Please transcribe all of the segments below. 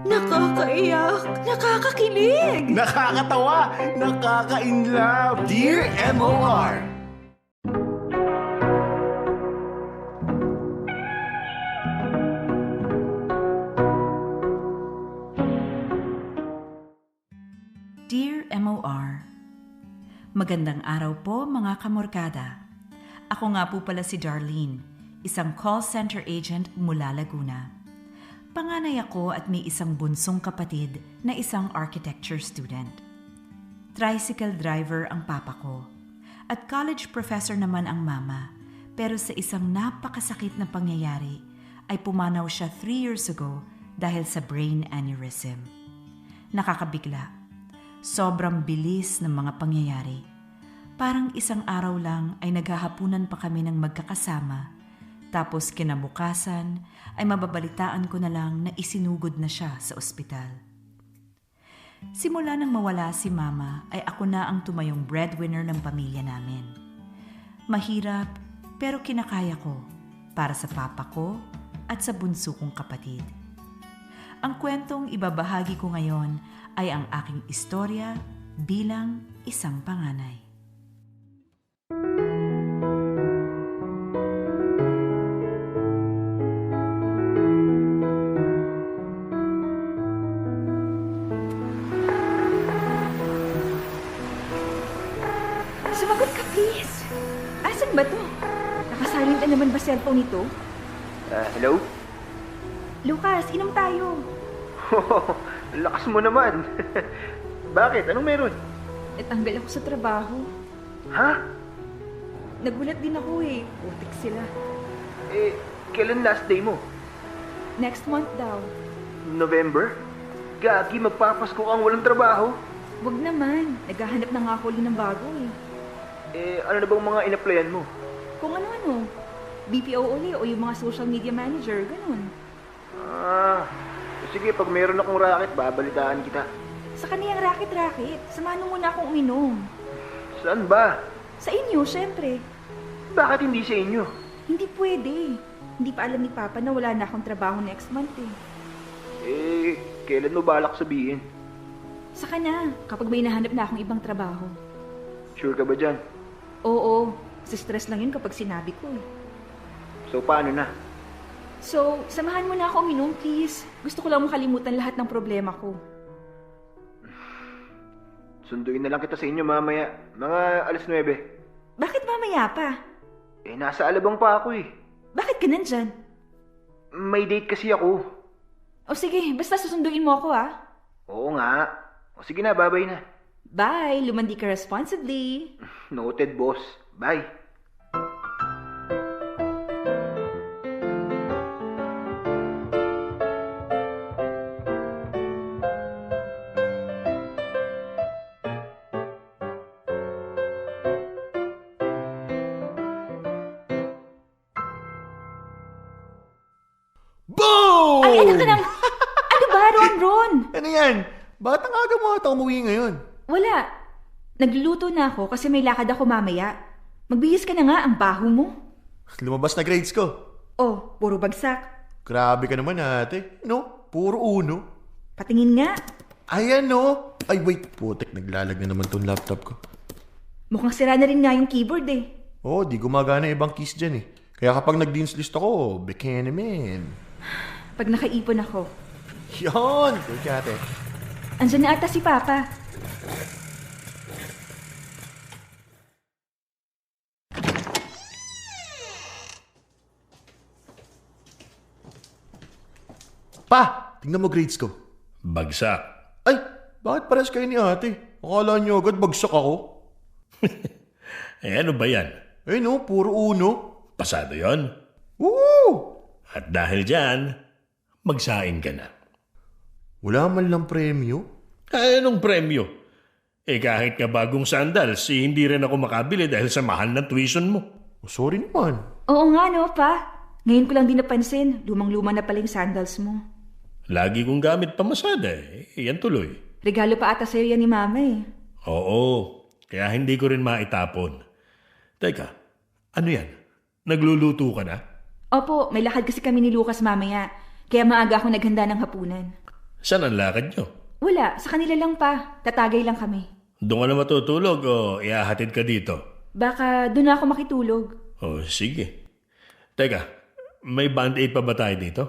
Nakakaiyak, nakakakilig. Nakakatawa, nakaka-inlove. Dear MOR. Dear MOR, magandang araw po mga kamorkada. Ako nga po pala si Darlene, isang call center agent mula Laguna. Panganay ako at may isang bunsong kapatid na isang architecture student. Tricycle driver ang papa ko at college professor naman ang mama, pero sa isang napakasakit na pangyayari ay pumanaw siya 3 years ago dahil sa brain aneurysm. Nakakabigla. Sobrang bilis ng mga pangyayari. Parang isang araw lang ay naghahapunan pa kami ng magkakasama. Tapos kinabukasan ay mababalitaan ko na lang na isinugod na siya sa ospital. Simula nang mawala si mama ay ako na ang tumayong breadwinner ng pamilya namin. Mahirap pero kinakaya ko para sa papa ko at sa bunso kong kapatid. Ang kwentong ibabahagi ko ngayon ay ang aking istorya bilang isang panganay. Sumagot ka, please. Asan ba to? Nakasilent na naman ba cellphone nito? Hello? Lucas, inom tayo. Ang lakas mo naman. Bakit? Anong meron? Natanggal ako sa trabaho. Ha? Nagulat din ako eh. Putik sila. Kailan last day mo? Next month daw. November? Gagi, magpapasko kang walang trabaho. Wag naman. Naghahanap na nga ako ulit ng bago eh. Ano na bang mga in-applyan mo? Kung ano-ano. BPO uli o yung mga social media manager, ganun. Sige, pag meron akong racket, babalitaan kita. Sa kaniyang racket-racket, samahan mo muna akong uminom. Saan ba? Sa inyo, syempre. Bakit hindi sa inyo? Hindi pwede. Hindi pa alam ni Papa na wala na akong trabaho next month eh. Kailan mo balak sabihin? Saka na, kapag may nahanap na akong ibang trabaho. Sure ka ba dyan? Oo, stress lang yun kapag sinabi ko eh. So, paano na? So, samahan mo na ako uminom, please. Gusto ko lang makalimutan lahat ng problema ko. Sunduin na lang kita sa inyo mamaya. Mga 9:00. Bakit mamaya pa? Nasa alabang pa ako eh. Bakit ka nandyan? May date kasi ako. O sige, basta susunduin mo ako ah. Oo nga. O sige na, bye-bye na. Bye, lumandi ka responsibly. Noted, boss. Bye. Boom! Ay, anak ka ng... Ano ba, Ron? Ano yan? Bakit ang aga mo ata umuwi ngayon? Wala. Nagluluto na ako kasi may lakad ako mamaya. Magbihis ka na nga, ang baho mo. Lumabas na grades ko. Oh, puro bagsak. Grabe ka naman ate. No? Puro uno. Patingin nga. Ayan no. Ay wait, putik. Naglalag na naman tong laptop ko. Mukhang sira na rin nga yung keyboard eh. Oh, di gumagana ibang keys dyan eh. Kaya kapag nag-dean's list ako, bekene men. Pag nakaipon ako. Yan! Tulad ate. Andiyan na ata si Papa. Pa! Tingnan mo grades ko. Bagsak. Ay! Bakit pares kayo ni ate? Akala niyo agad bagsak ako? Ano ba yan? Eh no, puro uno. Pasado yon. Woo! At dahil dyan, magsaing ka na. Wala man lang premyo. Anong premyo? Kahit nga bagong sandals, hindi rin ako makabili dahil sa mahal na tuition mo. Oh, sorry naman. Oo nga no, Pa. Ngayon ko lang din napansin, lumang-luma na pala yung sandals mo. Lagi kong gamit pamasada yan tuloy. Regalo pa ata sa'yo yan ni Mama eh. Oo, kaya hindi ko rin maitapon. Teka, ano yan? Nagluluto ka na? Opo, may lakad kasi kami ni Lucas mamaya. Kaya maaga ako naghanda ng hapunan. Saan ang lakad nyo? Wala, sa kanila lang pa. Tatagay lang kami. Doon ka na matutulog o iahatid ka dito? Baka doon na ako makitulog. Oh, sige. Teka, may band-aid pa ba tayo dito?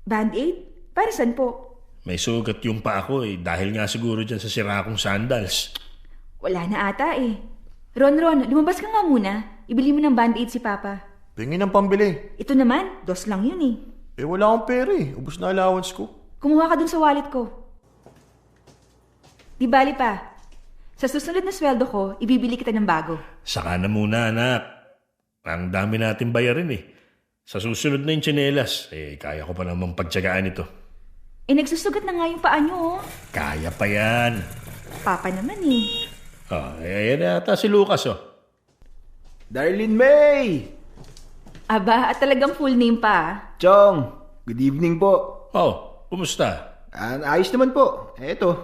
Band-aid? Para saan po? May sugat yung pa ako dahil nga siguro dyan sa sira kong sandals. Wala na ata eh. Ron, lumabas ka nga muna. Ibili mo ng band-aid si Papa. Pingin ng pambili. Ito naman, dos lang yun eh. Wala akong pera eh. Ubus na allowance ko. Kumuha ka dun sa wallet ko. Di bali pa. Sa susunod na sweldo ko, ibibili kita ng bago. Saka na muna, anak. Ang dami natin bayarin eh. Sa susunod na yung tsinelas, kaya ko pa namang pagtsagaan ito. Nagsusugat na nga yung paa nyo oh. Kaya pa yan. Papa naman eh. Ayan na ata si Lucas Darlene May! Aba, at talagang full name pa ah. Chong, good evening po. Oh, kumusta? Ayos naman po. Eto,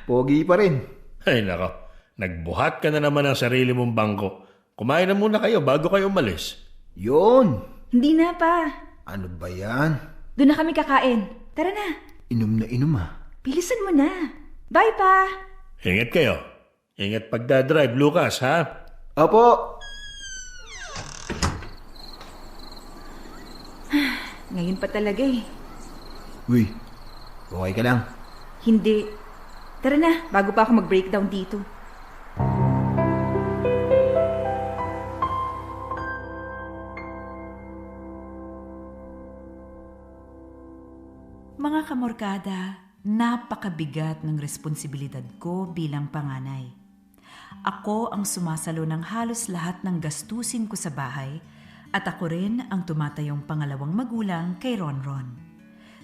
pogi pa rin. Ay nako, nagbuhat ka na naman ng sarili mong bangko. Kumain na muna kayo bago kayo umalis. Yun! Hindi na pa. Ano ba yan? Doon na kami kakain. Tara na. Inom na inom Bilisan mo na. Bye pa. Ingat kayo. Ingat pagdadrive, Lucas, ha? Opo! Ngayon pa talaga eh. Uy, okay ka lang? Hindi. Tara na, bago pa ako mag-breakdown dito. Mga kamorkada, napakabigat ng responsibilidad ko bilang panganay. Ako ang sumasalo ng halos lahat ng gastusin ko sa bahay at ako rin ang tumatayong pangalawang magulang kay Ronron.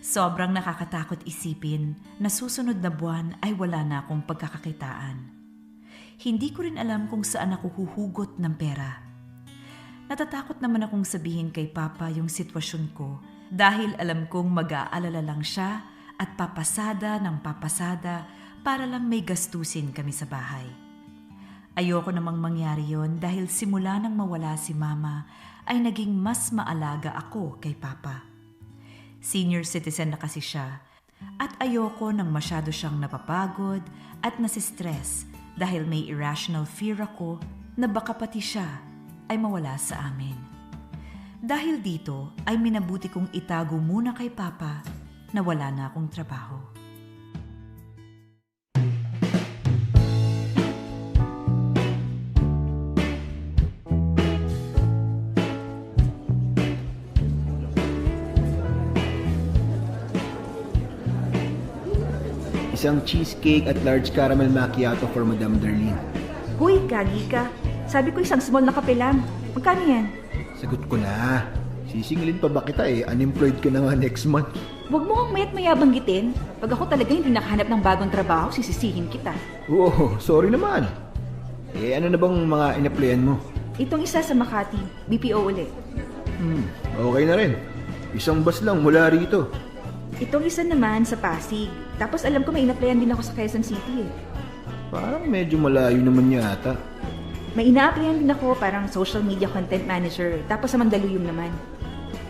Sobrang nakakatakot isipin na susunod na buwan ay wala na akong pagkakakitaan. Hindi ko rin alam kung saan ako huhugot ng pera. Natatakot naman akong sabihin kay Papa yung sitwasyon ko dahil alam kong mag-aalala lang siya at papasada ng papasada para lang may gastusin kami sa bahay. Ayoko namang mangyari yon dahil simula nang mawala si Mama ay naging mas maalaga ako kay Papa. Senior citizen na kasi siya at ayoko nang masyado siyang napapagod at nasistress dahil may irrational fear ako na baka pati siya ay mawala sa amin. Dahil dito ay minabuti kong itago muna kay Papa na wala na akong trabaho. Isang cheesecake at large caramel macchiato for Madam Darlene. Huy, gagi ka. Sabi ko isang small na kape lang. Magkano yan? Sagot ko na. Sisingilin pa ba kita Unemployed ka na nga next month. Huwag mo kang mayat mayabanggitin. Pag ako talaga hindi nakahanap ng bagong trabaho, sisisihin kita. Oo, sorry naman. Ano na bang mga in-applyan mo? Itong isa sa Makati, BPO ulit. Okay na rin. Isang bus lang mula rito. Itong isa naman sa Pasig. Tapos alam ko may in-applyan din ako sa Quezon City eh. Parang medyo malayo naman yata. May ina-applyan din ako parang social media content manager. Tapos sa Mandaluyong naman.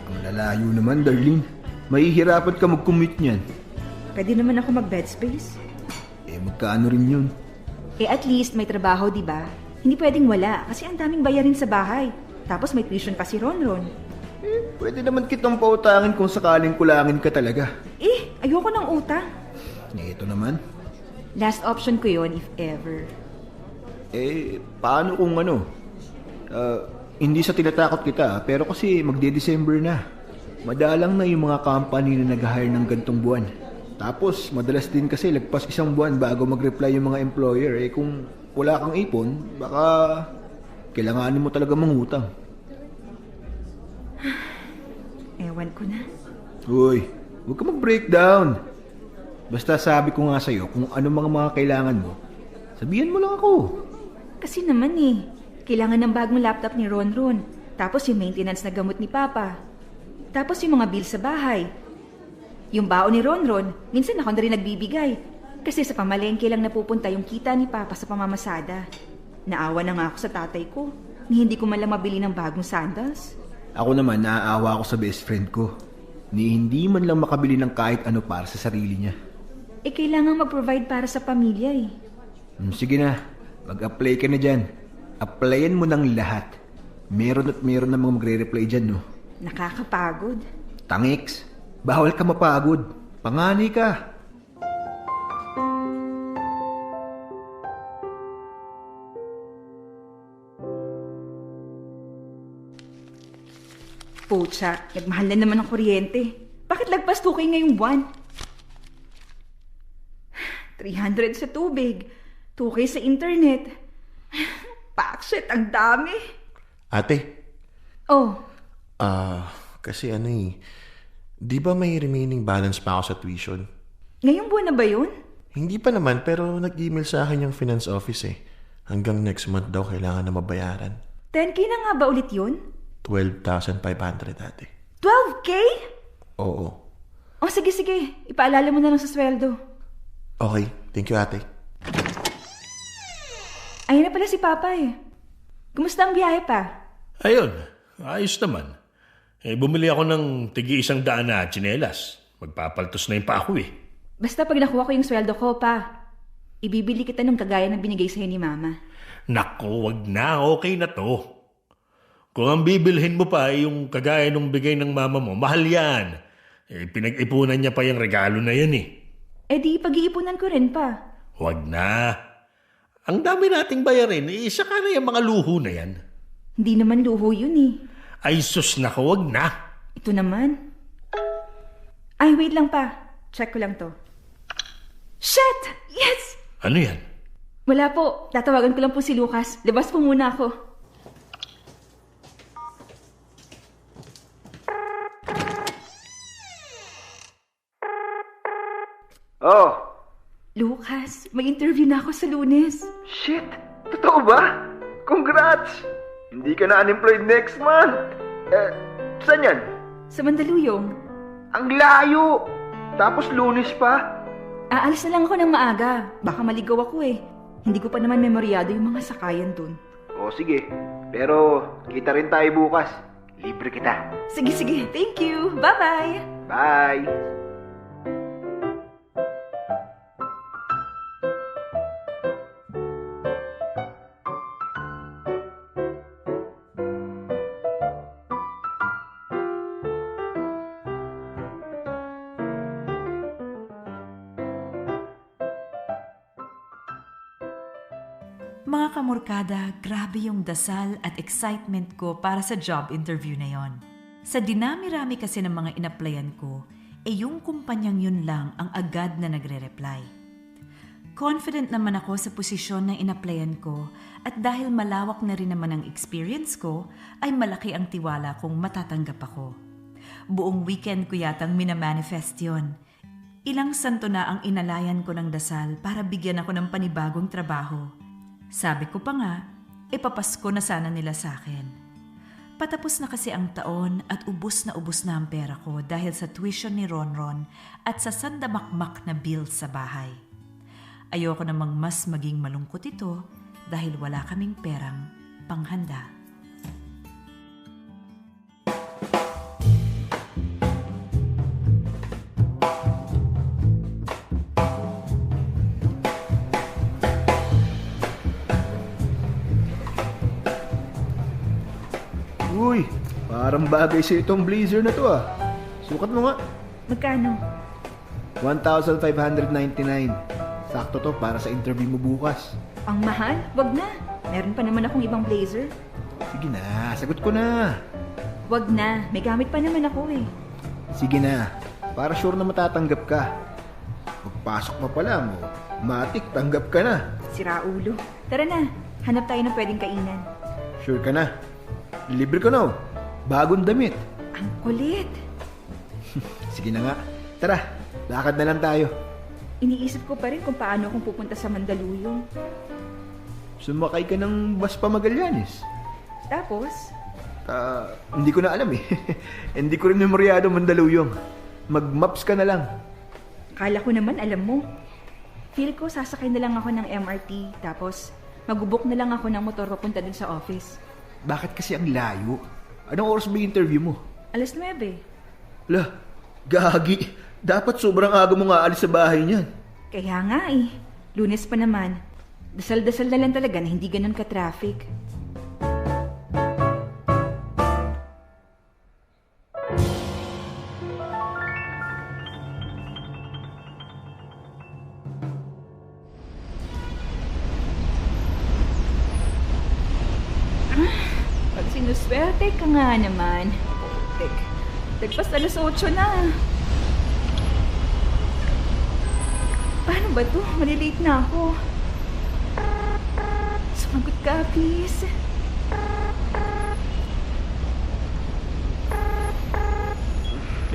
Ang lalayo naman, Darlene. Mahihirapan ka mag-commute niyan. Pwede naman ako mag-bed space. Magkano rin yun? At least may trabaho, di ba? Hindi pwedeng wala kasi ang daming bayarin sa bahay. Tapos may tuition pa si Ronron. Pwede naman kitang pautangin kung sakaling kulangin ka talaga. Ayoko ng utang. Ito naman. Last option ko yon if ever. Paano kung hindi sa tinatakot kita, pero kasi magde-December na. Madalang na yung mga company na nag-hire ng gantong buwan. Tapos, madalas din kasi lagpas isang buwan bago mag-reply yung mga employer. Kung wala kang ipon, baka kailanganin mo talaga mangutang. Ewan ko na. Uy, huwag ka mag-breakdown. Basta sabi ko nga sa'yo kung ano mga kailangan mo, sabihan mo lang ako. Kasi naman kailangan ng bagong laptop ni Ronron. Tapos yung maintenance na gamot ni Papa. Tapos yung mga bill sa bahay. Yung baon ni Ronron, minsan ako na rin nagbibigay. Kasi sa pamalengke lang napupunta yung kita ni Papa sa pamamasada. Naawa na nga ako sa tatay ko. Ni hindi ko man lang mabili ng bagong sandals. Ako naman, naaawa ako sa best friend ko. Ni hindi man lang makabili ng kahit ano para sa sarili niya. kailangan mag-provide para sa pamilya eh. Sige na, mag-apply ka na dyan. Applyan mo ng lahat. Meron at meron namang magre-reply dyan, no? Nakakapagod. Tangix, bawal ka mapagod. Panganay ka. Pucha, nagmahal na naman ang kuryente. Bakit lagpas 2K ngayong buwan? 300 sa tubig, 2K sa internet. Pakset, ang dami. Ate, Oh, kasi di ba may remaining balance pa ako sa tuition? ngayong buwan na ba yun? Hindi pa naman, pero nag-email sa akin yung finance office eh. Hanggang next month daw kailangan na mabayaran. 10K na nga ba ulit yun? 12,500 ate. 12K? Oo. Oh, sige. Ipaalala mo na lang sa sweldo. Okay, thank you ate. Ayun na pala si Papa eh. Kumusta ang biyahe pa? Ayun, ayos naman. Bumili ako ng tig-100 na tsinelas. Magpapaltos na yung pa ako eh. Basta pag nakuha ko yung sweldo ko, Pa, ibibili kita ng kagaya ng binigay sa'yo ni Mama. Naku, wag na. Okay na to. Kung ang bibilhin mo pa ay yung kagaya nung bigay ng mama mo, mahal yan. Pinag-ipunan niya pa yung regalo na yan eh. Di pag-iipunan ko rin, Pa. Wag na. Ang dami nating bayarin, isa ka na yung mga luho na yan. Hindi naman luho yun eh. Ay sus, naku, wag na. Ito naman. Ay, wait lang, Pa. Check ko lang to. Shit! Yes! Ano yan? Wala po. Tatawagan ko lang po si Lucas. Labas po muna ako. Oh, Lucas, may interview na ako sa Lunes. shit! Totoo ba? Congrats! Hindi ka na unemployed next month. Saan yan? Sa Mandaluyong. Ang layo! Tapos Lunes pa? Aalis na lang ako ng maaga. Baka maligaw ako eh. Hindi ko pa naman memoryado yung mga sakayan dun. O sige, pero kita rin tayo bukas. Libre kita. Sige. Thank you. Bye-bye. Bye! Mga kamorkada, grabe yung dasal at excitement ko para sa job interview na yon. Sa dinami-rami kasi ng mga inaplayan ko, yung kumpanyang yun lang ang agad na nagre-reply. Confident naman ako sa posisyon na inaplayan ko at dahil malawak na rin naman ang experience ko, ay malaki ang tiwala kung matatanggap ako. Buong weekend ko yatang minamanifest yun. Ilang santo na ang inalayan ko ng dasal para bigyan ako ng panibagong trabaho. Sabi ko pa nga, ipapasko na sana nila sa akin. Patapos na kasi ang taon at ubus na ang pera ko dahil sa tuition ni Ronron at sa sandamakmak na bills sa bahay. Ayoko namang mas maging malungkot ito dahil wala kaming perang panghanda. Uy, parang bagay sa itong blazer na to ah. Sukat mo nga. Magkano? 1,599. Sakto to para sa interview mo bukas. Ang mahal? Wag na. Meron pa naman akong ibang blazer. Sige na, sagot ko na. Wag na. May gamit pa naman ako eh. Sige na, para sure na matatanggap ka. Pagpasok mo pa lang, matik, tanggap ka na. Sira ulo. Tara na. Hanap tayo ng pwedeng kainan. Sure ka na. Libre ko na, bagong damit. Ang kulit. Sige na nga, tara, lakad na lang tayo. Iniisip ko pa rin kung paano akong pupunta sa Mandaluyong. Sumakay ka ng bus pa Magallanes. Tapos, Hindi ko na alam eh. Hindi ko rin memoryado Mandaluyong. Mag-maps ka na lang. kala ko naman alam mo. Feel ko sasakay na lang ako ng MRT, tapos magubok na lang ako ng motor papunta dun sa office. Bakit kasi ang layo? Anong oras ba yung interview mo? 9:00. Lah, gagi. Dapat sobrang aga mo nga alis sa bahay niyan. Kaya nga eh. Lunes pa naman. Dasal-dasal na lang talaga na hindi ganun ka-traffic. Pag sinuswerte ka nga naman. Putik. Tagpas alas 8 na. Paano ba to? Malilate na ako. Sumagot ka, please.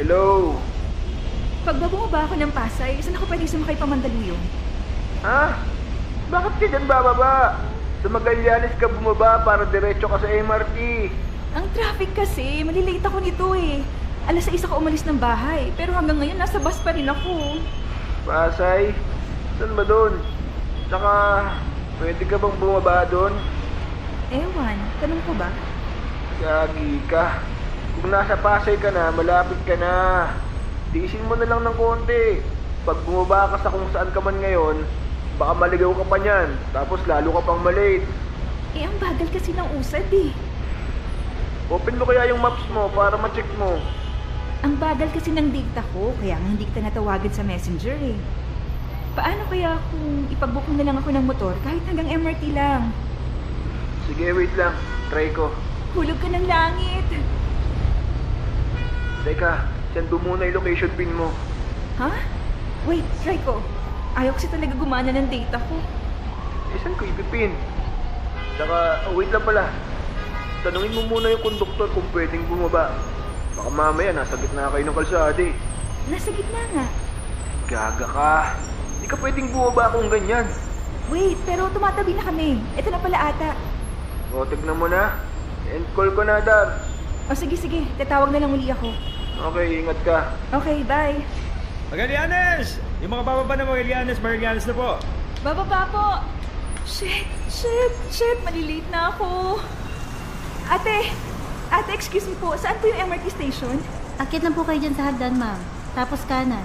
Hello? Pag bumaba ako ng Pasay, saan ako pwede sumakay pa Mandaluyong? Ha? Bakit ka dyan bababa? Sa Magallanes ka bumaba para diretso ka sa MRT. Ang traffic kasi, malilate ako nito eh. Alas 6 ako umalis ng bahay, pero hanggang ngayon nasa bus pa rin ako. Pasay? Saan ba doon? Tsaka, pwede ka bang bumaba doon? Ewan, tanong ko ba? Gagi ka. Kung nasa Pasay ka na, malapit ka na. Tiisin mo na lang ng konti. Pag bumaba ka sa kung saan ka man ngayon, baka maligaw ka pa niyan. Tapos lalo ka pang malate. Eh, ang bagal kasi ng usad eh. Open mo kaya yung maps mo para ma-check mo. Ang bagal kasi ng data ko, kaya nga hindi kita natawagan sa messenger eh. Paano kaya kung ipag-book mo na lang ako ng motor kahit hanggang MRT lang? Sige, wait lang. Try ko. Hulog ka ng langit. Teka, send mo muna yung location pin mo. Ha? Wait, try ko. Ayaw kasi talaga gumana ng data ko. Eh, saan ko ipipin? Tsaka, wait lang pala. Tanungin mo muna yung konduktor kung pwedeng bumaba. Baka mamaya nasa gitna kayo ng kalsada eh. Nasa gitna nga. Gaga ka. Hindi ka pwedeng bumaba kung ganyan. Wait, pero tumatabi na kami. Ito na pala ata. O, tignan mo na. End call ko na, Dar. O sige, tatawag na lang uli ako. Okay, ingat ka. Okay, bye. Magallanes! Yung mga bababa na Magallanes na po. Bababa po. Shit, malilate na ako. Ate, excuse me po. Saan po yung MRT station? Akit lang po kayo dyan sa hagdan, ma'am. Tapos kanan.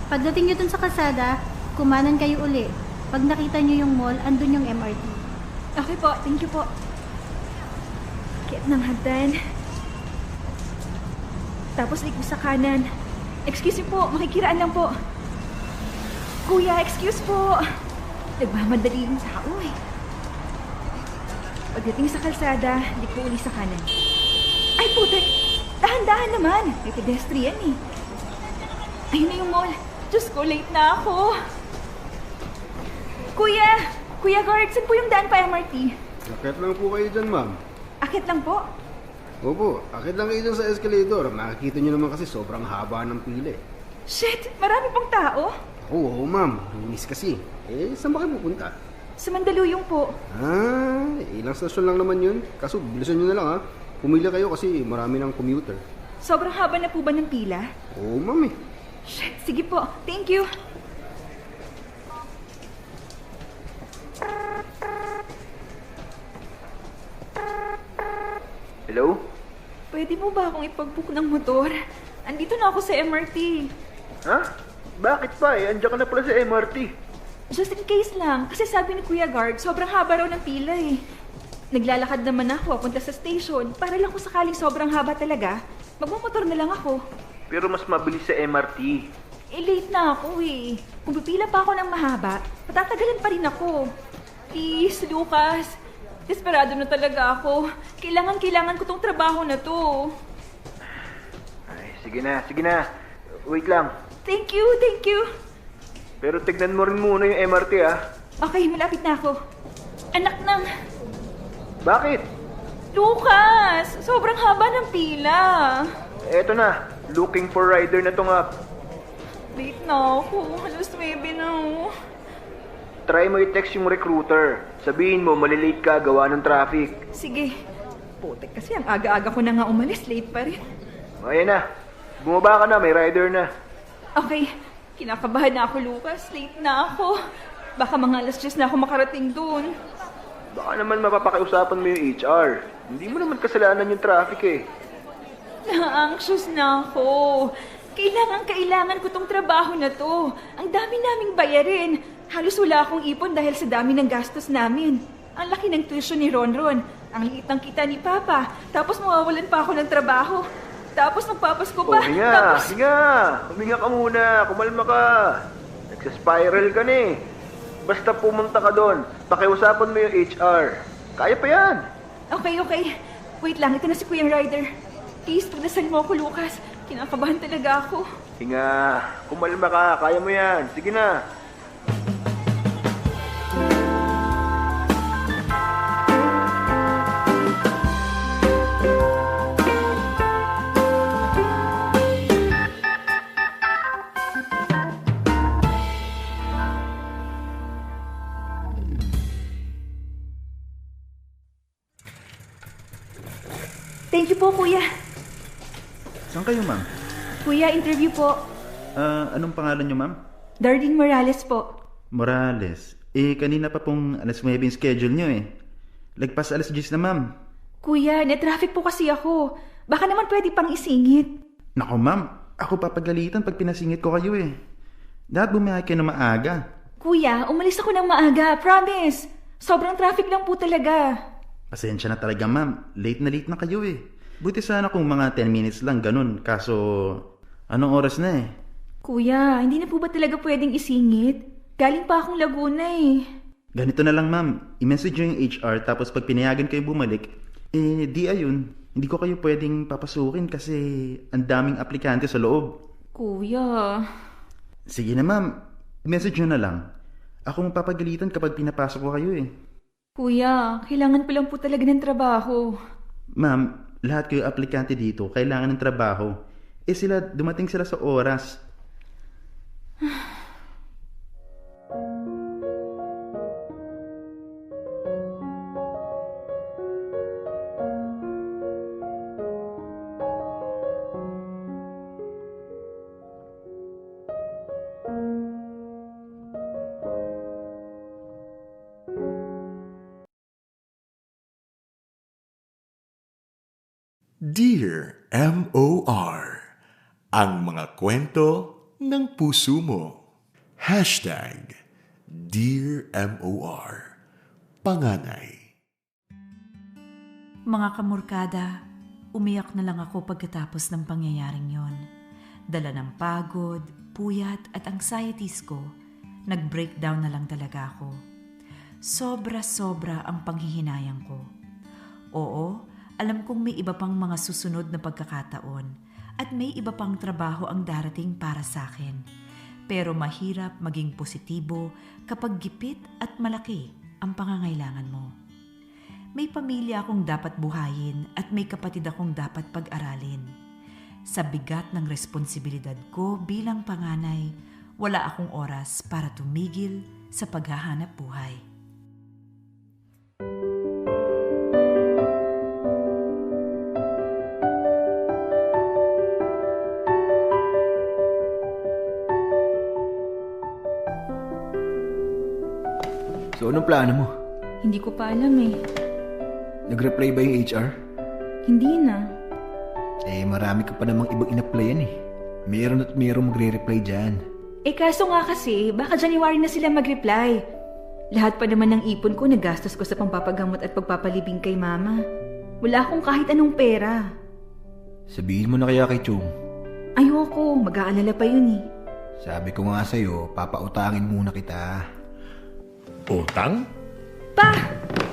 Pagdating nyo dun sa kalsada, kumanan kayo uli. Pag nakita nyo yung mall, andun yung MRT. Okay po, thank you po. Kit ng hagdan. Tapos liko sa kanan. Excuse me po, makikiraan lang po. Kuya, excuse po. Nagmamadali yung tao eh. Pagdating sa kalsada, di ko uli sa kanan. Ay putek! Dahan-dahan naman! May pedestrian eh. Ayun na yung mall. Diyos ko, late na ako. Kuya guard, saan po yung daan pa MRT? Akit lang po kayo dyan, ma'am. Akit lang po. Opo, akit lang kayo dyan sa escalator. Makikita nyo naman kasi sobrang haba ng pila eh. Shit! Marami pang tao? Oo, ma'am. Miss kasi. Eh, saan ba kayo pupunta? Sa Mandaluyong po. Ilang stasyon lang naman yun. Kaso, bilisan nyo na lang ha. Pumili kayo kasi marami ng commuter. Sobrang haba na po ba ng pila? Oo, ma'am eh. Shit! Sige po. Thank you. Hello? Pwede mo ba akong ipag-book ng motor? Andito na ako sa MRT. Ha? Bakit pa eh? Andiyan ka na pala sa MRT. Just in case lang, kasi sabi ni Kuya Guard, sobrang haba raw ng pila eh. Naglalakad naman ako papunta sa station para lang kung sakaling sobrang haba talaga, magmumotor na lang ako. Pero mas mabilis sa MRT. Eh, late na ako eh. Kung pipila pa ako ng mahaba, patatagalan pa rin ako. Please, Lucas. Desperado na talaga ako. Kailangan ko tong trabaho na to. Ay, sige na. Wait lang. Thank you. Pero tignan mo rin muna yung MRT ah. Okay, malapit na ako. Anak ng... Bakit? Lucas! Sobrang haba ng pila. Eto na. Looking for rider na tong app. Late na ako. Alas 9 na. Try mo i-text yung recruiter. Sabihin mo, malilate ka gawa ng traffic. Sige. Putek kasi ang aga-aga ko na nga umalis. Late pa rin. Ayan na. Bumaba ka na, may rider na. Okay. Kinakabahan na ako, Lucas. Late na ako. Baka mga alas 10 na ako makarating doon. Baka naman mapapakiusapan mo yung HR. Hindi mo naman kasalanan yung traffic eh. Na-anxious na ako. Kailangan ko tong trabaho na to. Ang dami naming bayarin. Halos wala akong ipon dahil sa dami ng gastos namin. Ang laki ng tuition ni Ronron. Ang liit ng kita ni Papa. Tapos mawawalan pa ako ng trabaho. Tapos magpapasko pa. Hinga! Huminga ka muna, kumalma ka. Nagsaspiral ka na eh. Basta pumunta ka doon, pakiusapan mo yung HR. Kaya pa yan. Okay. Wait lang, ito na si Kuyang Ryder. Please, pagdasal mo ako, Lucas. Kinakabahan talaga ako. Hinga, kumalma ka, kaya mo yan. Sige na. Thank you po, Kuya. Saan kayo, ma'am? Kuya, interview po. Anong pangalan niyo, ma'am? Darlene Morales po. Morales. Kanina pa pong alas 9 yung schedule niyo eh. Lagpas alas 10 na, ma'am. Kuya, na-traffic po kasi ako. Baka naman pwede pang isingit. Naku, ma'am. Ako papagalitan pag pinasingit ko kayo eh. Dapat bumiyahe kayo na maaga. Kuya, umalis ako ng maaga. Promise. Sobrang traffic lang po talaga. Pasensya na talaga, ma'am. Late na kayo eh. Buti sana kung mga 10 minutes lang ganun. Kaso, anong oras na eh? Kuya, hindi na po ba talaga pwedeng isingit? Galing pa akong Laguna eh. Ganito na lang, ma'am. I-message nyo yung HR tapos pag pinayagan kayo bumalik, di ayun. Hindi ko kayo pwedeng papasukin kasi ang daming aplikante sa loob. Kuya. Sige na, ma'am. I-message nyo na lang. Ako mapapagalitan kapag pinapasok ko kayo eh. Kuya, kailangan ko lang po talaga ng trabaho. Ma'am, lahat kayo aplikante dito kailangan ng trabaho. Sila, dumating sila sa oras. Dear M.O.R. Ang mga kwento ng puso mo. Hashtag Dear M.O.R. Panganay. Mga kamorkada, umiyak na lang ako pagkatapos ng pangyayaring yon. Dala ng pagod, puyat at anxieties ko, nag-breakdown na lang talaga ako. Sobra-sobra ang panghihinayang ko. Oo, alam kong may iba pang mga susunod na pagkakataon at may iba pang trabaho ang darating para sa akin. Pero mahirap maging positibo kapag gipit at malaki ang pangangailangan mo. May pamilya akong dapat buhayin at may kapatid akong dapat pag-aralin. Sa bigat ng responsibilidad ko bilang panganay, wala akong oras para tumigil sa paghahanap buhay. So, anong plano mo? Hindi ko pa alam eh. Nag-reply ba yung HR? Hindi na. Marami ka pa namang ibang in-applyan eh. Meron at meron magre-reply dyan. Kaso nga kasi, baka January na sila mag-reply. Lahat pa naman ng ipon ko nagastos ko sa pampapagamot at pagpapalibing kay Mama. Wala akong kahit anong pera. Sabihin mo na kaya kay Chong. Ayoko, mag-aalala pa yun eh. Sabi ko nga sa'yo, papautangin muna kita. Utang? Pa!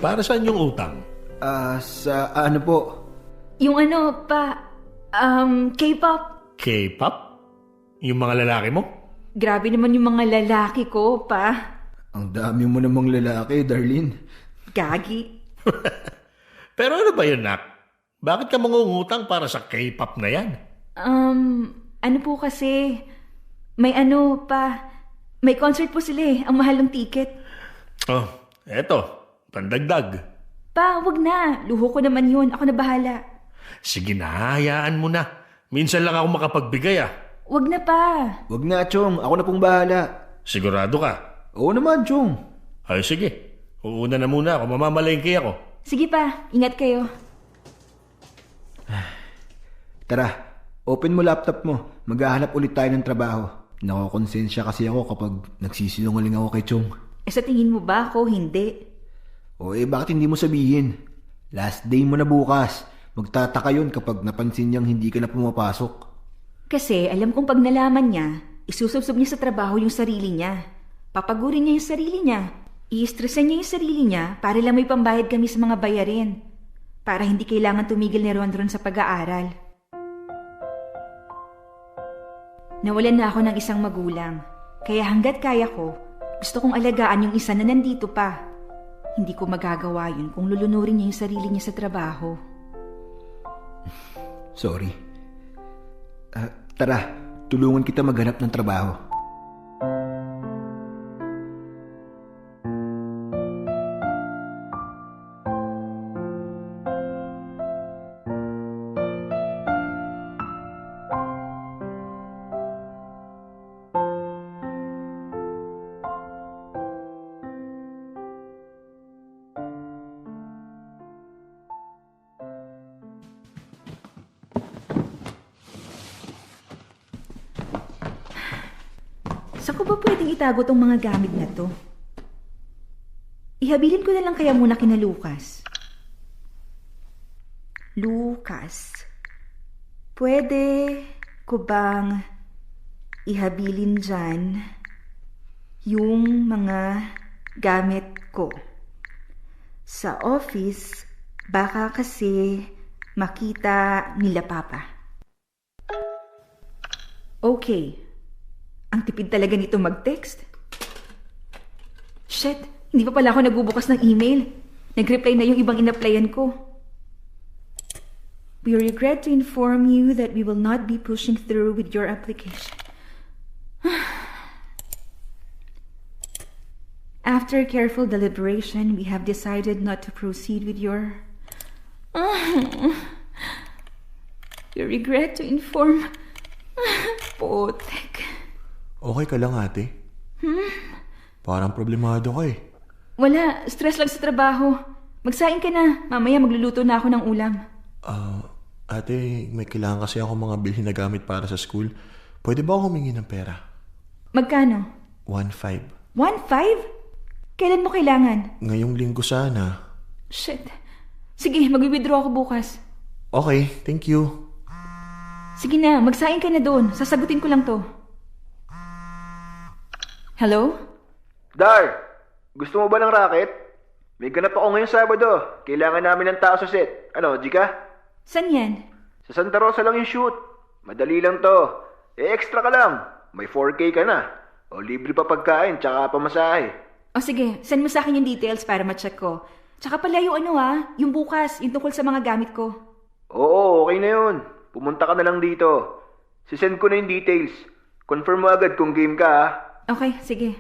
Para saan yung utang? Sa ano po? Yung ano, K-pop. K-pop? Yung mga lalaki mo? Grabe naman yung mga lalaki ko, pa. Ang dami mo namang lalaki, Darlene. Gagi. Pero ano ba yun, Nak? Bakit ka mangungutang para sa K-pop na yan? Ano po kasi, may concert po sila eh, ang mahal ng ticket. Oh, eto, pandagdag. Pa, wag na. Luho ko naman yun. Ako na bahala. Sige na, hayaan mo na. Minsan lang ako makapagbigay ah. Wag na pa. Wag na, Chong. Ako na pong bahala. Sigurado ka? Oo naman, Chong. Ay, sige. Uuna na muna ako. Mamamalengke ako. Sige pa, ingat kayo. Tara, Open mo laptop mo. Maghahanap ulit tayo ng trabaho. Nakokonsensya kasi ako kapag nagsisinungaling ako kay Chong. Sa tingin mo ba ako hindi? O bakit hindi mo sabihin? Last day mo na bukas. Magtataka yun kapag napansin niyang hindi ka na pumapasok. Kasi alam kong pag nalaman niya, isusubsob niya sa trabaho yung sarili niya. Papagurin niya yung sarili niya. I-stressan niya yung sarili niya para lang may pambayad kami sa mga bayarin. Para hindi kailangan tumigil ni Ronron sa pag-aaral. Nawalan na ako ng isang magulang. Kaya hanggat kaya ko, gusto kong alagaan yung isa na nandito pa. Hindi ko magagawa yun kung lulunurin niya yung sarili niya sa trabaho. Sorry. Tara, tulungan kita maghanap ng trabaho. Saan ko ba pwedeng itago tong mga gamit na to? Ihabilin ko na lang kaya muna kina Lucas. Lucas, pwede ko bang ihabilin dyan yung mga gamit ko? Sa office, baka kasi makita nila Papa. Okay. Ang tipid talaga nito mag-text. Shit, hindi pa pala ako nagbubukas ng email. Nag-reply na yung ibang in-applyan ko. We regret to inform you that we will not be pushing through with your application. After careful deliberation, we have decided not to proceed with your... We regret to inform... Potek. Okay ka lang, ate? Parang problemado ka eh. Wala, stress lang sa trabaho. Magsaing ka na. Mamaya magluluto na ako ng ulam. Ate, may kailangan kasi ako mga bilhin na gamit para sa school. Pwede ba ako humingi ng pera? Magkano? 1,500. 1,500? Kailan mo kailangan? Ngayong linggo sana. Shit. Sige, mag-withdraw ako bukas. Okay, thank you. Sige na, magsaing ka na doon. Sasagutin ko lang to. Hello? Dar, gusto mo ba ng racket? May ganap ako ngayong Sabado. Kailangan namin ng tao sa set. Ano, di ka? San yan? Sa Santa Rosa lang yung shoot. Madali lang to. Extra ka lang. May 4K ka na. O libre pa pagkain, tsaka pamasahe. O sige, send mo sa akin yung details para ma-check ko. Tsaka pala yung yung bukas, yung tungkol sa mga gamit ko. Oo, okay na yun. Pumunta ka na lang dito. Sisend ko na yung details. Confirm mo agad kung game ka, ha? Okay, sige.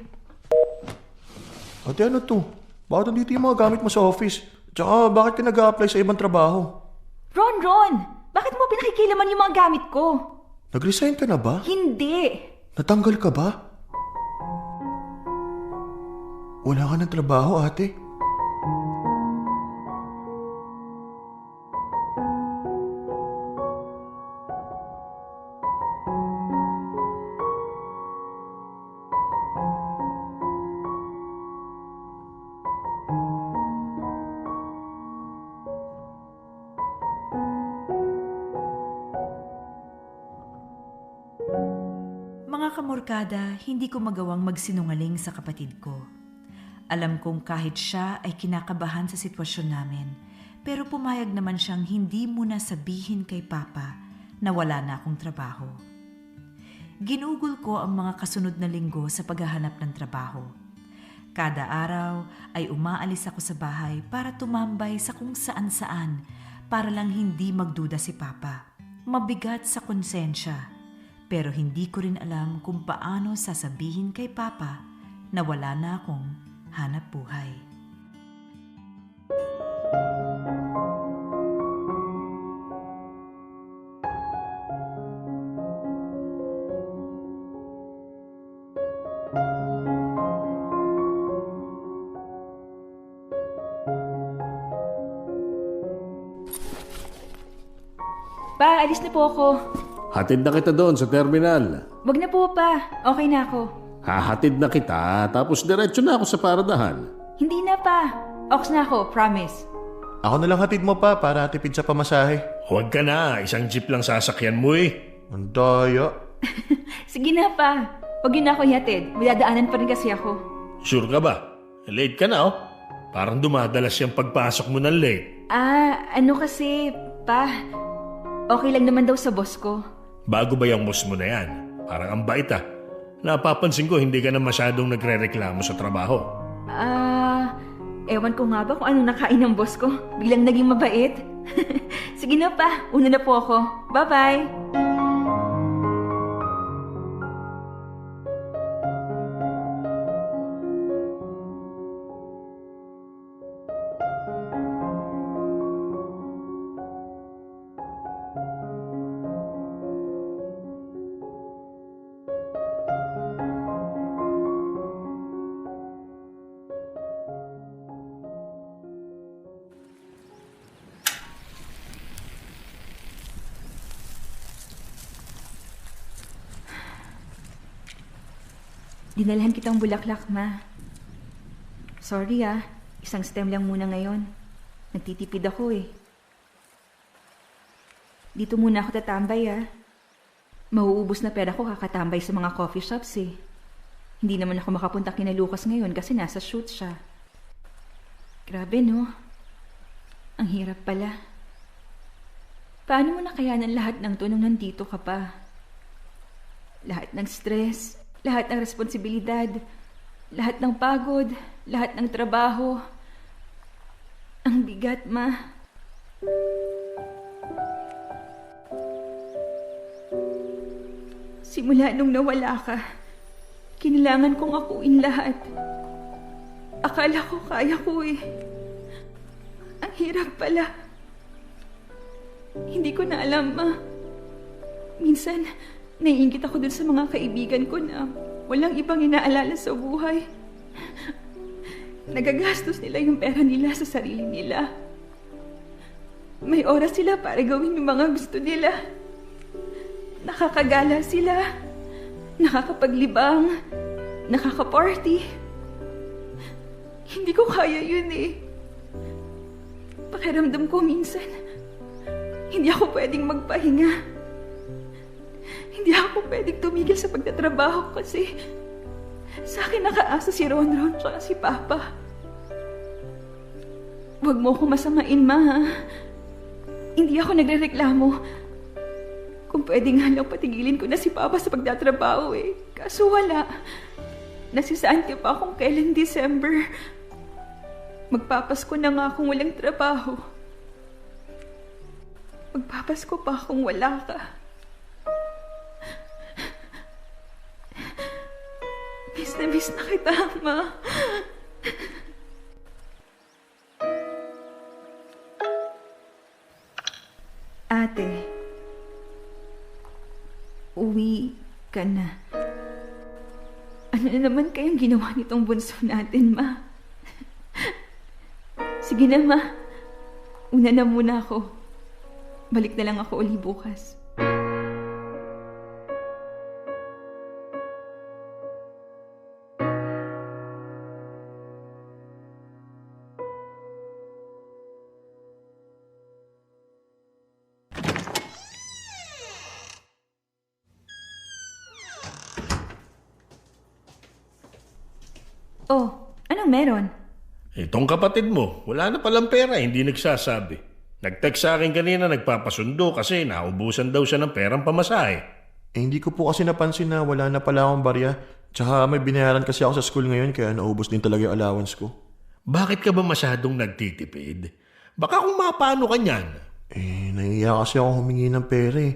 Ate, ano to? Bakit nandito yung mga gamit mo sa office? Tsaka bakit ka nag-a-apply sa ibang trabaho? Ron! Bakit mo pinakikilaman yung mga gamit ko? Nag-resign ka na ba? Hindi! Natanggal ka ba? Wala ka ng trabaho, ate. Mga kamorkada, hindi ko magawang magsinungaling sa kapatid ko. Alam kong kahit siya ay kinakabahan sa sitwasyon namin, pero pumayag naman siyang hindi muna sabihin kay Papa na wala na akong trabaho. Ginugol ko ang mga kasunod na linggo sa paghahanap ng trabaho. Kada araw ay umaalis ako sa bahay para tumambay sa kung saan-saan para lang hindi magduda si Papa. Mabigat sa konsensya. Pero hindi ko rin alam kung paano sasabihin kay Papa na wala na akong hanap buhay. Pa, alis na po ako. Hatid na kita doon sa terminal. Wag na po, pa. Okay na ako. Hahatid na kita, tapos diretso na ako sa paradahan. Hindi na, pa. Ox na ako, promise. Ako na lang hatid mo pa para tipid sa pamasahe. Huwag ka na, isang jeep lang sasakyan mo eh. Ang daya. Sige na, pa. Wag yun na ako ihatid. May dadaanan pa rin kasi ako. Sure ka ba? Late ka na oh. Parang dumadalas yung pagpasok mo ng late. Ano kasi, pa. Okay lang naman daw sa boss ko. Bago ba yung boss mo na yan? Parang ang bait ah. Napapansin ko hindi ka na masyadong nagre-reklamo sa trabaho. Ewan ko nga ba kung anong nakain ng boss ko. Biglang naging mabait. Sige na, pa. Una na po ako. Bye-bye. Dinalhan kitang bulaklak, ma. Sorry isang stem lang muna ngayon. Nagtitipid ako eh. Dito muna ako tatambay Mauubos na pera ko kakatambay sa mga coffee shops eh. Hindi naman ako makapunta kina Lucas ngayon kasi nasa shoot siya. Grabe no? Ang hirap pala. Paano mo nakayanan lahat ng to nung nandito ka pa? Lahat ng stress, lahat ng responsibilidad, lahat ng pagod, lahat ng trabaho. Ang bigat, ma. Simula nung nawala ka, kailangan kong akuin lahat. Akala ko kaya ko eh. Ang hirap pala. Hindi ko na alam, ma. Minsan, naiingit ako dun sa mga kaibigan ko na walang ibang inaalala sa buhay. Nagagastos nila yung pera nila sa sarili nila. May oras sila para gawin yung mga gusto nila. Nakakagala sila. Nakakapaglibang. Nakakaparty. Hindi ko kaya yun eh. Pakiramdam ko minsan, hindi ako pwedeng magpahinga. Hindi ako pwedeng tumigil sa pagtatrabaho kasi sa akin nakaasa si Ronron at si Papa. Huwag mo akong masamain, ma. Hindi ako nagrereklamo. Kung pwede nga lang patigilin ko na si Papa sa pagtatrabaho eh. Kaso wala. Nasisaan ka pa kung kailan December. Magpapasko na nga akong walang trabaho. Magpapasko pa akong wala ka. Miss na kita, ma. Ate, uwi ka na. Ano na naman kayang ginawa nitong bunso natin, ma? Sige na, ma. Una na muna ako. Balik na lang ako uli bukas. Oh, anong meron? Itong kapatid mo, wala na palang pera, hindi nagsasabi. Nag-text sa akin kanina, nagpapasundo kasi naubusan daw siya ng perang pamasahe. Hindi ko po kasi napansin na wala na pala akong barya. Tsaka may binayaran kasi ako sa school ngayon kaya naubos din talaga yung allowance ko. Bakit ka ba masyadong nagtitipid? Baka kung mapano ka niyan. Nahiya kasi ako humingi ng pera eh.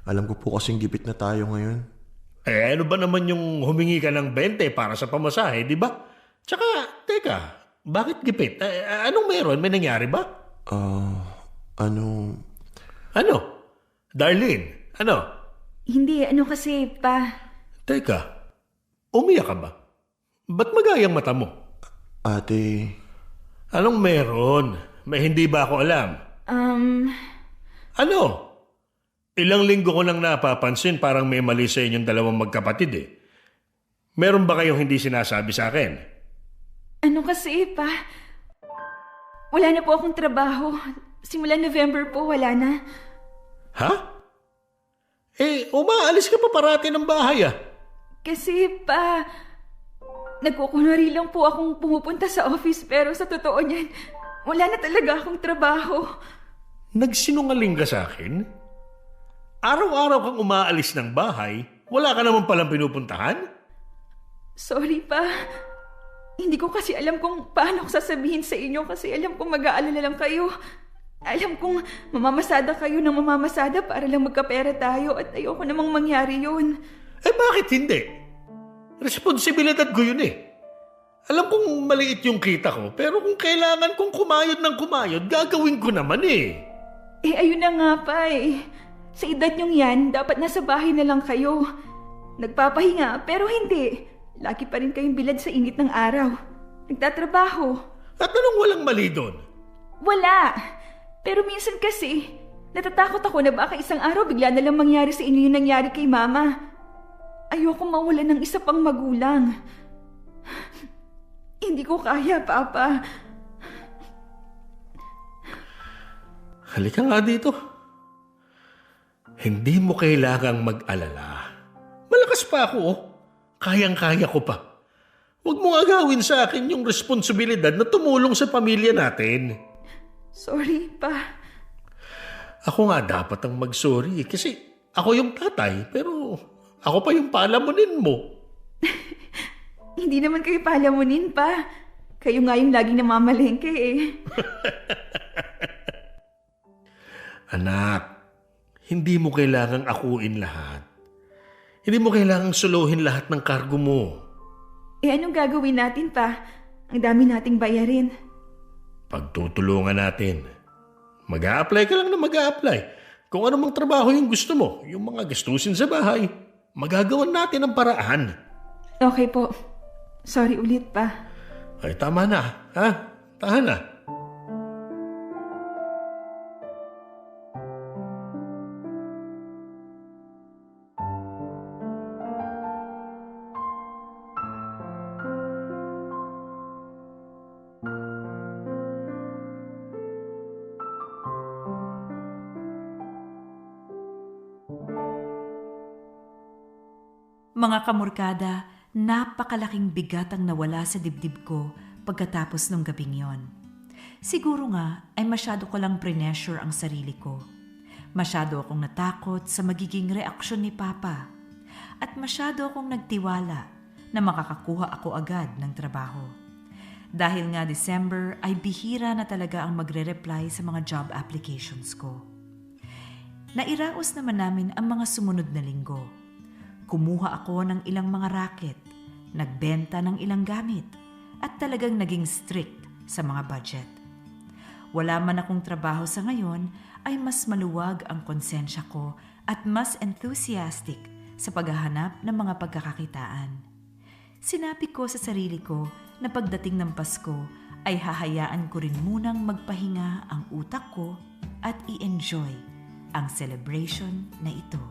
Alam ko po kasing gipit na tayo ngayon. Ano ba naman yung humingi ka ng 20 para sa pamasahe, di ba? Tsaka, teka, bakit gipit? Anong meron? May nangyari ba? Ano? Darlene, ano? Hindi, kasi, pa. Teka, umiyak ka ba? Ba't magayang mata mo? Ate... Anong meron? May hindi ba ako alam? Ano? Ilang linggo ko nang napapansin parang may mali sa inyong dalawang magkapatid eh. Meron ba kayong hindi sinasabi sa akin? Ano kasi, pa? Wala na po akong trabaho. Simula November po, wala na. Ha? Umaalis ka pa parati ng bahay ah. Kasi, pa, nagkukunwari lang po akong pumupunta sa office pero sa totoo niyan, wala na talaga akong trabaho. Nagsinungaling ka sa akin? Araw-araw kang umaalis ng bahay, wala ka naman palang pinupuntahan? Sorry, pa. Hindi ko kasi alam kung paano ko sasabihin sa inyo kasi alam kong mag-aalala lang kayo. Alam kong mamamasada kayo ng mamamasada para lang magkapera tayo at ayoko namang mangyari yun. Bakit hindi? Responsibilidad ko yun eh. Alam kong maliit yung kita ko, pero kung kailangan kong kumayod ng kumayod, gagawin ko naman eh. Ayun na nga pa eh. Sa edad nyong yan, dapat nasa bahay na lang kayo. Nagpapahinga, pero hindi. Lagi pa rin kayong bilad sa init ng araw. Nagtatrabaho. At anong walang mali doon? Wala. Pero minsan kasi, natatakot ako na baka isang araw bigla na lang mangyari sa inyo yung nangyari kay Mama. Ayoko mawala ng isa pang magulang. Hindi ko kaya, Papa. Halika nga dito. Hindi mo kailangang mag-alala. Malakas pa ako, oh. Kayang-kaya ko pa. Huwag mong agawin sa akin yung responsibilidad na tumulong sa pamilya natin. Sorry, Pa. Ako nga dapat ang mag-sorry kasi ako yung tatay pero ako pa yung palamunin mo. Hindi naman kayo palamunin, Pa. Kayo nga yung laging namamalengke eh. Anak, hindi mo kailangang akuin lahat. Hindi mo kailangang suluhin lahat ng kargo mo. Anong gagawin natin, Pa? Ang dami nating bayarin. Pagtutulungan natin. Mag-a-apply ka lang na mag-a-apply. Kung ano mang trabaho yung gusto mo, yung mga gastusin sa bahay, magagawan natin ang paraan. Okay po. Sorry ulit, Pa. Ay, tama na. Ha? Tahan na. Mga kamorkada, napakalaking bigat ang nawala sa dibdib ko pagkatapos ng gabing yon. Siguro nga ay masyado ko lang pressure ang sarili ko. Masyado akong natakot sa magiging reaksyon ni Papa. At masyado akong nagtiwala na makakakuha ako agad ng trabaho. Dahil nga December ay bihira na talaga ang magre-reply sa mga job applications ko. Nairaos naman namin ang mga sumunod na linggo. Kumuha ako ng ilang mga racket, nagbenta ng ilang gamit, at talagang naging strict sa mga budget. Wala man akong trabaho sa ngayon, ay mas maluwag ang konsensya ko at mas enthusiastic sa paghahanap ng mga pagkakakitaan. Sinabi ko sa sarili ko na pagdating ng Pasko ay hahayaan ko rin munang magpahinga ang utak ko at i-enjoy ang celebration na ito.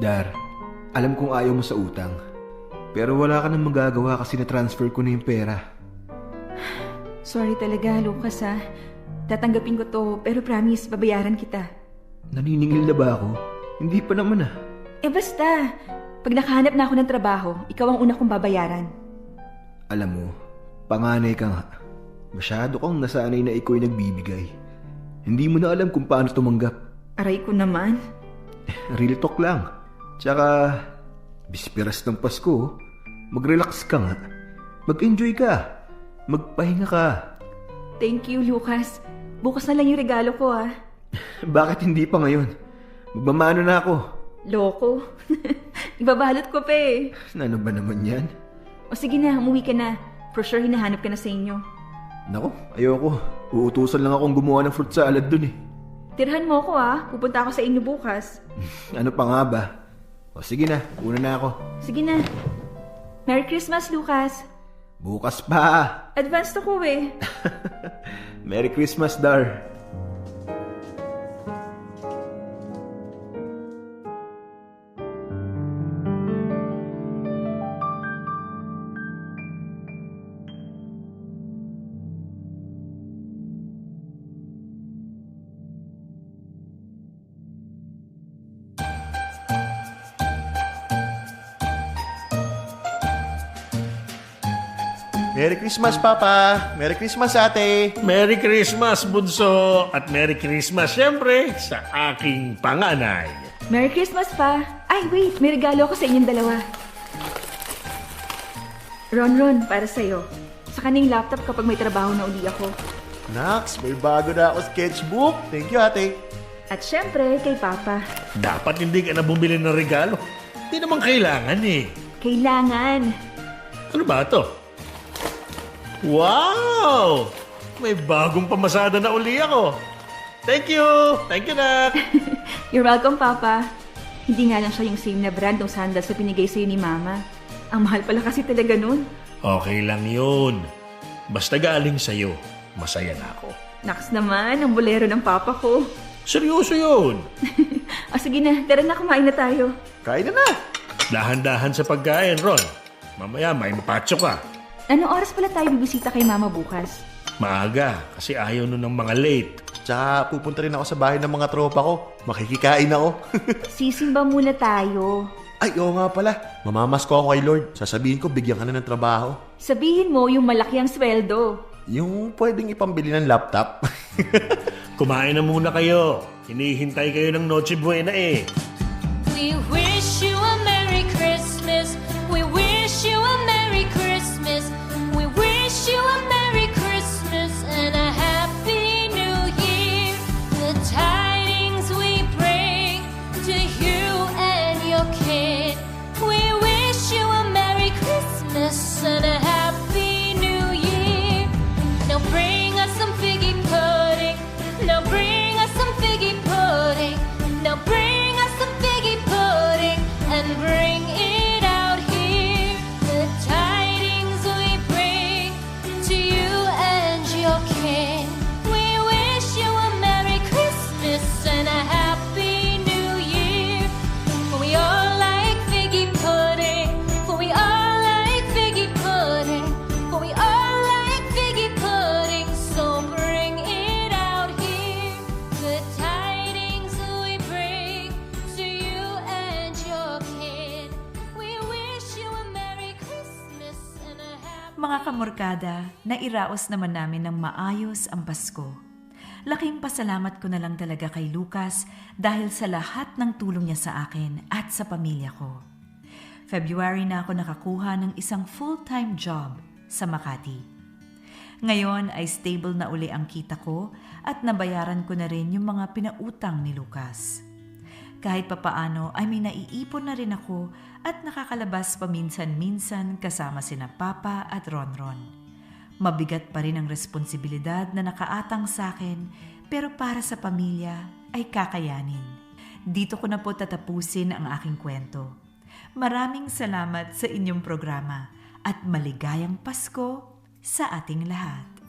Dar, alam kong ayaw mo sa utang. Pero wala ka nang magagawa kasi na-transfer ko na yung pera. Sorry talaga, Lucas ha. Tatanggapin ko to, pero promise, babayaran kita. Naniningil na ba ako? Hindi pa naman ah. Basta. Pag nakahanap na ako ng trabaho, ikaw ang una kong babayaran. Alam mo, panganay ka nga. Masyado kang nasanay na ikaw ay nagbibigay. Hindi mo na alam kung paano tumanggap. Aray ko naman. Real talk lang. Tsaka, bisperas ng Pasko, mag-relax ka nga. Mag-enjoy ka. Magpahinga ka. Thank you, Lucas. Bukas na lang yung regalo ko, ha. Bakit hindi pa ngayon? Magmamano na ako. Loko. Ibabalot ko pa eh. Ano ba naman yan? O sige na, umuwi ka na. For sure, hinahanap ka na sa inyo. Nako, ayoko. Uutusan lang akong gumawa ng fruit salad dun eh. Tirhan mo ko pupunta ako sa inyo bukas. Ano pa nga ba? O sige na, una na ako. Sige na. Merry Christmas, Lucas. Bukas pa. Advanced ako Merry Christmas, Dar. Merry Christmas, Papa! Merry Christmas, Ate! Merry Christmas, bunso! At Merry Christmas, syempre, sa aking panganay. Merry Christmas pa. Ay, wait. May regalo ako sa inyong dalawa. Ron, para sa'yo. Sa kaning laptop kapag may trabaho na uli ako. Nax, may bago na ako sketchbook. Thank you, Ate. At syempre, kay Papa. Dapat hindi ka na bumili ng regalo. Hindi naman kailangan Kailangan. Ano ba ito? Wow! May bagong pamasada na uli ako. Thank you! Thank you, Nak! You're welcome, Papa. Hindi nga lang siya yung same na brand ng sandals na pinigay sa'yo ni Mama. Ang mahal pala kasi talaga nun. Okay lang yun. Basta galing sa'yo, masaya na ako. Naks naman, ang bolero ng Papa ko. Seryoso yun. Sige na, tara na, kumain na tayo. Kain na! Dahan-dahan sa pagkain, Ron. Mamaya may mapacho ka. Anong oras pala tayo bibisita kay Mama bukas? Maaga, kasi ayaw nun ng mga late. Tsaka pupunta rin ako sa bahay ng mga tropa ko. Makikikain ako. Sisimba muna tayo. Ay, oo nga pala. Mamamasko ako kay Lord. Sasabihin ko, bigyan ka na ng trabaho. Sabihin mo yung malaki ang sweldo. Yung pwedeng ipambili ng laptop. Kumain na muna kayo. Hinihintay kayo ng Noche Buena We wish you a Merry Christmas. We wish you a Merry Christmas. We wish you a Merry Christmas and a Happy New Year. The tidings we bring to you and your kid. We wish you a Merry Christmas and a Happy New Year. Now bring us some figgy pudding. Now bring us some figgy pudding. Now bring us some figgy pudding and bring it out here. The tidings we bring to you and your kin. We wish you a Merry Christmas and a Happy New Year. For we all like figgy pudding. For we all like figgy pudding. For we all like figgy pudding. So bring it out here. The tidings we bring to you and your kin. We wish you a Merry Christmas and a Happy Mga kamorkada, nairaos naman namin ng maayos ang Pasko. Laking pasalamat ko na lang talaga kay Lucas dahil sa lahat ng tulong niya sa akin at sa pamilya ko. February na ako nakakuha ng isang full-time job sa Makati. Ngayon ay stable na uli ang kita ko at nabayaran ko na rin yung mga pinautang ni Lucas. Kahit papaano ay may naiipon na rin ako at nakakalabas paminsan-minsan kasama sina Papa at Ronron. Mabigat pa rin ang responsibilidad na nakaatang sa akin pero para sa pamilya ay kakayanin. Dito ko na po tatapusin ang aking kwento. Maraming salamat sa inyong programa at maligayang Pasko sa ating lahat.